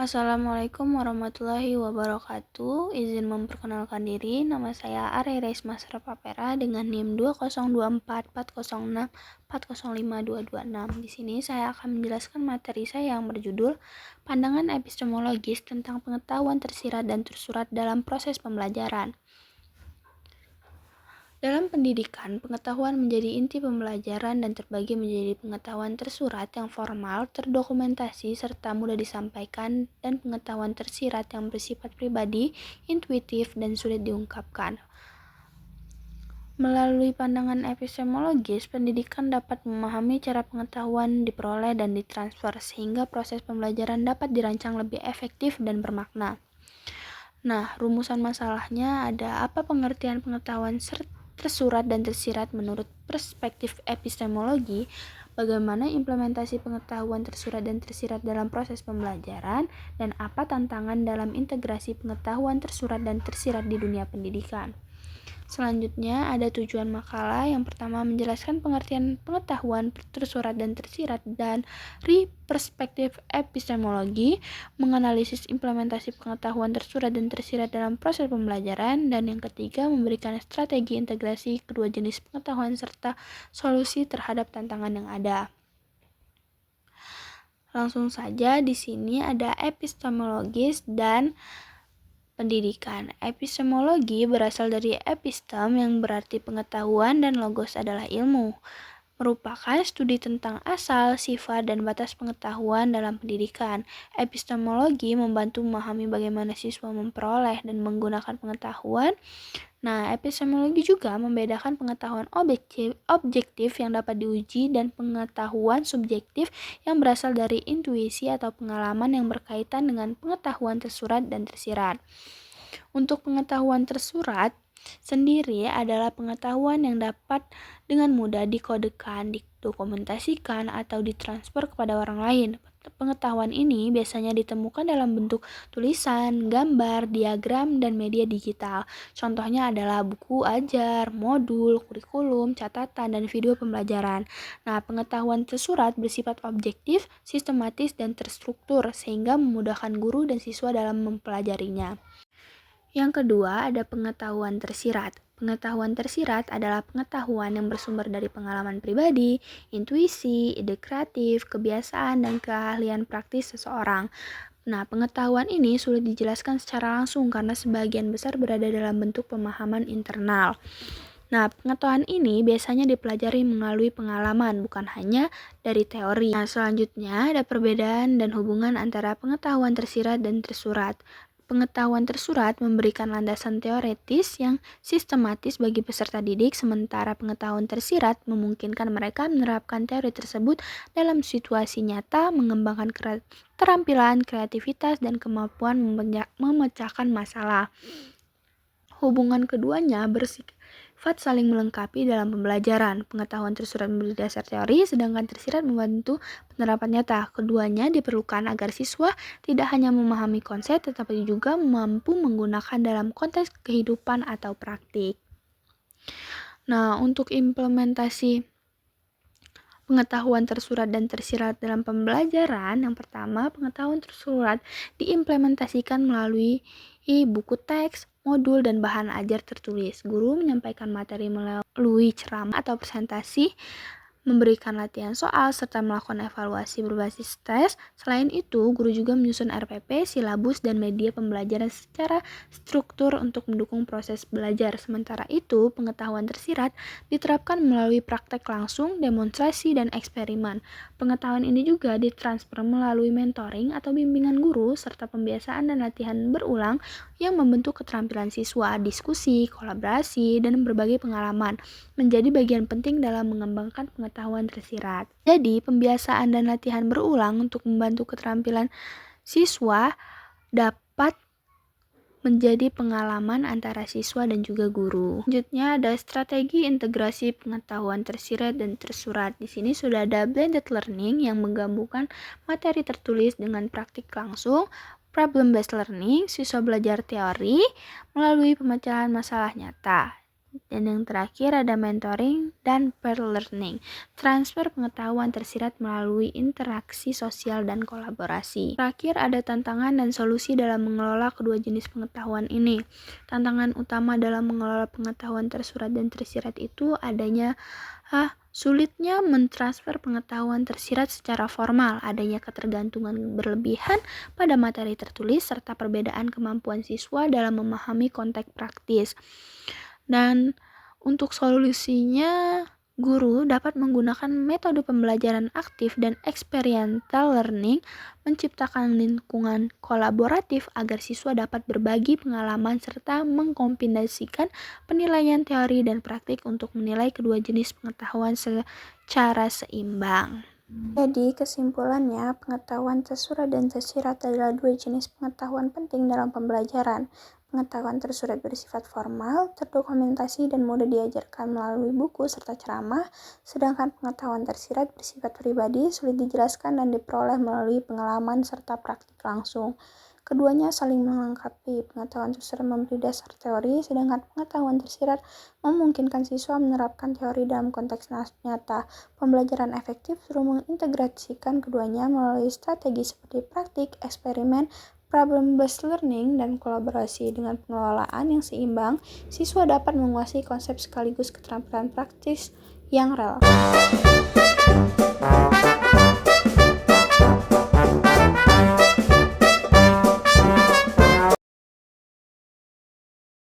Assalamualaikum warahmatullahi wabarakatuh. Izin memperkenalkan diri, nama saya Are Reisma Serapapera dengan NIM 2024406405226. Di sini saya akan menjelaskan materi saya yang berjudul Pandangan Epistemologis tentang Pengetahuan Tersirat dan Tersurat dalam Proses Pembelajaran. Dalam pendidikan, pengetahuan menjadi inti pembelajaran dan terbagi menjadi pengetahuan tersurat yang formal, terdokumentasi, serta mudah disampaikan, dan pengetahuan tersirat yang bersifat pribadi, intuitif, dan sulit diungkapkan. Melalui pandangan epistemologis, pendidikan dapat memahami cara pengetahuan diperoleh dan ditransfer, sehingga proses pembelajaran dapat dirancang lebih efektif dan bermakna. Nah, rumusan masalahnya ada apa pengertian pengetahuan tersurat dan tersirat menurut perspektif epistemologi, bagaimana implementasi pengetahuan tersurat dan tersirat dalam proses pembelajaran, dan apa tantangan dalam integrasi pengetahuan tersurat dan tersirat di dunia pendidikan. Selanjutnya ada tujuan makalah. Yang pertama, menjelaskan pengertian pengetahuan tersurat dan tersirat dan perspektif epistemologi, menganalisis implementasi pengetahuan tersurat dan tersirat dalam proses pembelajaran, dan yang ketiga, memberikan strategi integrasi kedua jenis pengetahuan serta solusi terhadap tantangan yang ada. Langsung saja, di sini ada epistemologis dan pendidikan. Epistemologi berasal dari epistem yang berarti pengetahuan dan logos adalah ilmu. Merupakan studi tentang asal, sifat, dan batas pengetahuan dalam pendidikan. Epistemologi membantu memahami bagaimana siswa memperoleh dan menggunakan pengetahuan. Nah, epistemologi juga membedakan pengetahuan objektif yang dapat diuji dan pengetahuan subjektif yang berasal dari intuisi atau pengalaman yang berkaitan dengan pengetahuan tersurat dan tersirat. Untuk pengetahuan tersurat sendiri adalah pengetahuan yang dapat dengan mudah dikodekan, didokumentasikan, atau ditransfer kepada orang lain. Pengetahuan ini biasanya ditemukan dalam bentuk tulisan, gambar, diagram, dan media digital. Contohnya adalah buku ajar, modul, kurikulum, catatan, dan video pembelajaran. Nah, pengetahuan tersurat bersifat objektif, sistematis, dan terstruktur sehingga memudahkan guru dan siswa dalam mempelajarinya. Yang kedua, ada pengetahuan tersirat. Pengetahuan tersirat adalah pengetahuan yang bersumber dari pengalaman pribadi, intuisi, ide kreatif, kebiasaan, dan keahlian praktis seseorang. Nah, pengetahuan ini sulit dijelaskan secara langsung karena sebagian besar berada dalam bentuk pemahaman internal. Nah, pengetahuan ini biasanya dipelajari melalui pengalaman, bukan hanya dari teori. Nah, selanjutnya ada perbedaan dan hubungan antara pengetahuan tersirat dan tersurat. Pengetahuan tersurat memberikan landasan teoretis yang sistematis bagi peserta didik, sementara pengetahuan tersirat memungkinkan mereka menerapkan teori tersebut dalam situasi nyata, mengembangkan keterampilan, kreativitas, dan kemampuan memecahkan masalah. Hubungan keduanya bersifat saling melengkapi dalam pembelajaran. Pengetahuan tersurat berdasar teori, sedangkan tersirat membantu penerapan nyata. Keduanya diperlukan agar siswa tidak hanya memahami konsep, tetapi juga mampu menggunakan dalam konteks kehidupan atau praktik. Nah, untuk implementasi pengetahuan tersurat dan tersirat dalam pembelajaran, yang pertama, pengetahuan tersurat diimplementasikan melalui buku teks, modul, dan bahan ajar tertulis. Guru menyampaikan materi melalui ceramah atau presentasi, memberikan latihan soal, serta melakukan evaluasi berbasis tes. Selain itu, guru juga menyusun RPP, silabus, dan media pembelajaran secara struktur untuk mendukung proses belajar. Sementara itu, pengetahuan tersirat diterapkan melalui praktek langsung, demonstrasi, dan eksperimen. Pengetahuan ini juga ditransfer melalui mentoring atau bimbingan guru, serta pembiasaan dan latihan berulang yang membentuk keterampilan siswa. Diskusi, kolaborasi, dan berbagai pengalaman menjadi bagian penting dalam mengembangkan pengetahuan tersirat. Jadi, pembiasaan dan latihan berulang untuk membantu keterampilan siswa dapat menjadi pengalaman antara siswa dan juga guru. Selanjutnya ada strategi integrasi pengetahuan tersirat dan tersurat. Di sini sudah ada blended learning yang menggabungkan materi tertulis dengan praktik langsung. Problem based learning, siswa belajar teori melalui pemecahan masalah nyata. Dan yang terakhir ada mentoring dan peer learning. Transfer pengetahuan tersirat melalui interaksi sosial dan kolaborasi. Terakhir ada tantangan dan solusi dalam mengelola kedua jenis pengetahuan ini. Tantangan utama dalam mengelola pengetahuan tersurat dan tersirat itu adanya sulitnya mentransfer pengetahuan tersirat secara formal, adanya ketergantungan berlebihan pada materi tertulis, serta perbedaan kemampuan siswa dalam memahami konteks praktis. Dan untuk solusinya, guru dapat menggunakan metode pembelajaran aktif dan experiential learning, menciptakan lingkungan kolaboratif agar siswa dapat berbagi pengalaman serta mengkombinasikan penilaian teori dan praktik untuk menilai kedua jenis pengetahuan secara seimbang. Jadi kesimpulannya, pengetahuan tersurat dan tersirat adalah dua jenis pengetahuan penting dalam pembelajaran. Pengetahuan tersurat bersifat formal, terdokumentasi dan mudah diajarkan melalui buku serta ceramah, sedangkan pengetahuan tersirat bersifat pribadi, sulit dijelaskan dan diperoleh melalui pengalaman serta praktik langsung. Keduanya saling melengkapi. Pengetahuan tersurat memberi dasar teori, sedangkan pengetahuan tersirat memungkinkan siswa menerapkan teori dalam konteks nyata. Pembelajaran efektif perlu mengintegrasikan keduanya melalui strategi seperti praktik, eksperimen, problem-based learning, dan kolaborasi. Dengan pengelolaan yang seimbang, siswa dapat menguasai konsep sekaligus keterampilan praktis yang relevan.